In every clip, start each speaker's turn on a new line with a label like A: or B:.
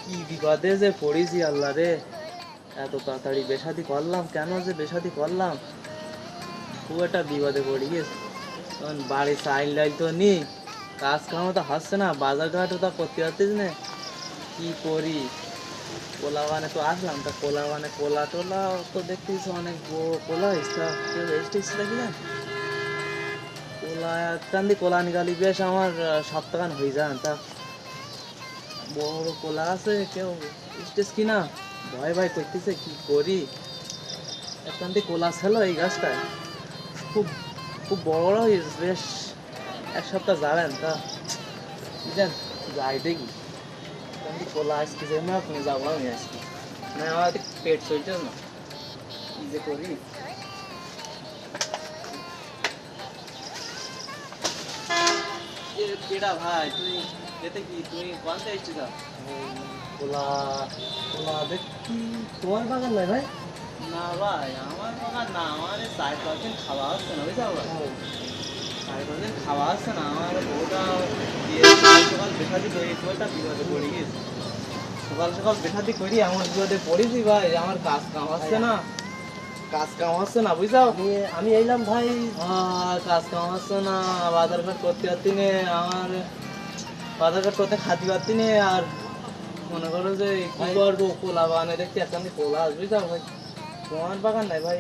A: কি বিপদে যে পড়েছি আল্লাহ রে। এত তাড়াতাড়ি বেশাদি করলাম কেন, যে বেশাদি করলাম, খুব একটা বিপদে পড়ে গেছি। কারণ বাড়ি চাইল ডাইল তো নেই, কাজ কামও তো হচ্ছে না, বাজার ঘাটও তো করতে পারতিস না। কি করি, কোলা বাগানে তো আসলাম, তা কোলা বাগানে কোলা টোলা তো দেখতেছি অনেক বড় কোলা এসেছিল কি জান, কোলা কান্দি কোলা নিকালি বেশ আমার সপ্তাহান হয়ে যান। তা বড় কোলা আছে, কেউ স্টেজ কিনা ভয় ভয় করতেছে, কি করি। একখান কোলা ছিল এই গাছটায়, খুব খুব বড় বড় হয়েছে বেশ। এক সপ্তাহ যাবেন তা বুঝলেন, যাই দেখি একখান কোলা আজকে যে না আপনি যাবো আমি আজকে, না আমার পেট চলছে না, কি যে করি। কেডা ভাই তুই, এতে কি তুই কোনটা এসছিস?
B: কোলা কোলা দেখি তোমার বাগান নাই ভাই?
A: না ভাই আমার বাগান না, আমার 4-5 দিন খাওয়া হচ্ছে না বুঝতে পারো, 4-5 দিন খাওয়া হচ্ছে না। আমার বউটা দিয়ে সকাল সকাল বেখাতি করি, বউটা বিপদে পড়ে গেছে। সকাল সকাল বেখাতি করি আমার বিপদে পড়েছি ভাই, আমার কাজ কাম হচ্ছে না, কাজ কাম হচ্ছে না বুঝছো।
B: আমি এলাম ভাই।
A: কাজ কাম হচ্ছে না, বাজার ঘাট করতে পারতি নে, আমার বাজার ঘাট করতে খাতি পারতি নে। আর মনে করো যে কি করবো, কোলা বাগানে দেখতে একটা কোলা আসবে বুঝছো ভাই। তোমার বাগান নাই ভাই?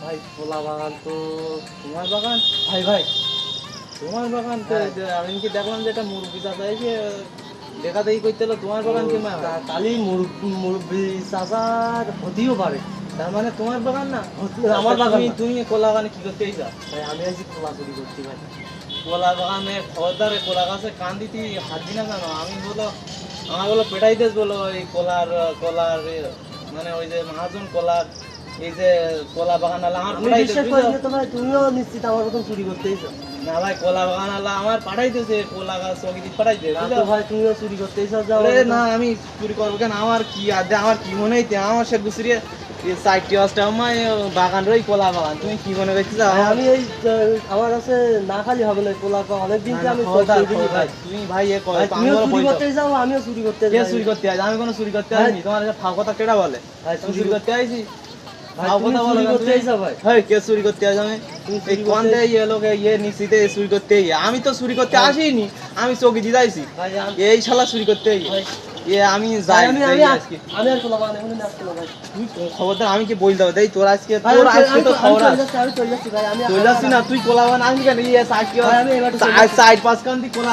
B: ভাই কোলা বাগান তো
A: তোমার বাগান?
B: ভাই ভাই
A: তোমার বাগান তো আমি কি দেখলাম যে একটা মুরগি চাষা এসে দেখা দেখি করতে হলো, তোমার বাগান কি মা?
B: কালি মুরব্বী চাচার হতেও পারে।
A: তার মানে তোমার বাগান না?
B: আমার বাগান না।
A: তুমি কোলা বাগানে কি করতে যাও
B: ভাই আমি আজকে কোলা চুরি করছি ভাই।
A: কোলা বাগানে খবরদারে কোলা গাছে কান দিতে হাত দি না জানো। আমি বলো আমার বলো পেটাই দেশ বলো এই কোলার কোলার মানে ওই যে মহাজন কোলার এই যে কোলা বাগান আলা আমার
B: আমি
A: পেটাই
B: বিশ্বাস
A: দেশ
B: করি
A: বুঝছো?
B: না তো ভাই, তুমিও নিশ্চিত আমার মতন চুরি করতে এসো?
A: না ভাই কোলা বাগান আলা আমার পাঠাই দিয়েছে, কোলা গাছ চৌকি পাঠাই দিয়ে
B: না তো ভাই, তুমিও চুরি করতে এসো? যাও
A: না আমি চুরি করবো কেন, আমার কি আছে, আমার কি মনে হইতে আমার সে গুছরিয়ে 4টি-5টা আমার বাগান রই কোলা বাগান, তুমি কি মনে করছিস?
B: ভাই, আমি এই আমার কাছে না খালি হবে না, কোলা তো অনেকদিন থেকে আমি
A: খবরদার,
B: চুরি করি ভাই।
A: তুমি ভাই এ করো,
B: ভাই,
A: আমি
B: তুমিও
A: বলো
B: চুরি
A: বইতো।
B: করতে যাও, আমিও চুরি করতে
A: কে
B: যাই।
A: চুরি করতে আইছে? আমি কোনো চুরি করতে
B: ভাই,
A: আসিনি, তোমার কাছে ফাও কথা কেডা বলে?
B: ভাই,
A: তুমি চুরি করতে আইছি?
B: ভাই,
A: ফাও
B: তুমি
A: কথা বলো
B: চুরি
A: না
B: করতে
A: তুমি।
B: আইছো ভাই?
A: হেই, কে চুরি করতে আইছে? আমি
B: তুমি
A: এই
B: চুরি
A: কোনতে
B: করতে-
A: ইয়ে লোকে ইয়ে নিশ্চিতে চুরি করতে আই? আমি তো চুরি করতে আসিনি, আমি চৌকি দিয়ে আইছি।
B: ভাই,
A: এই শালা চুরি করতে আই,
B: ভাই,
A: এ আমি
B: ভাই,
A: যাই
B: আমি
A: যাই
B: আমি
A: আজকে।
B: আমি আর কোলা বাগান এখন আসতে না ভাই।
A: তুই খবরদার, আমি কি বই দাও দেই তোর আজকে,
B: ভাই,
A: তোর
B: আমি
A: আজকে তো
B: আমি
A: খবর
B: চলে
A: আছে।
B: যাচ্ছি, আমি চলে যাচ্ছি ভাই। আমি
A: চলে আসছি না তুই কোলা বাগান আসবি কেন? ইয়ে
B: ভাই, আমি এবার চলে যাচ্ছি।
A: 4-5 কান্দি কোলা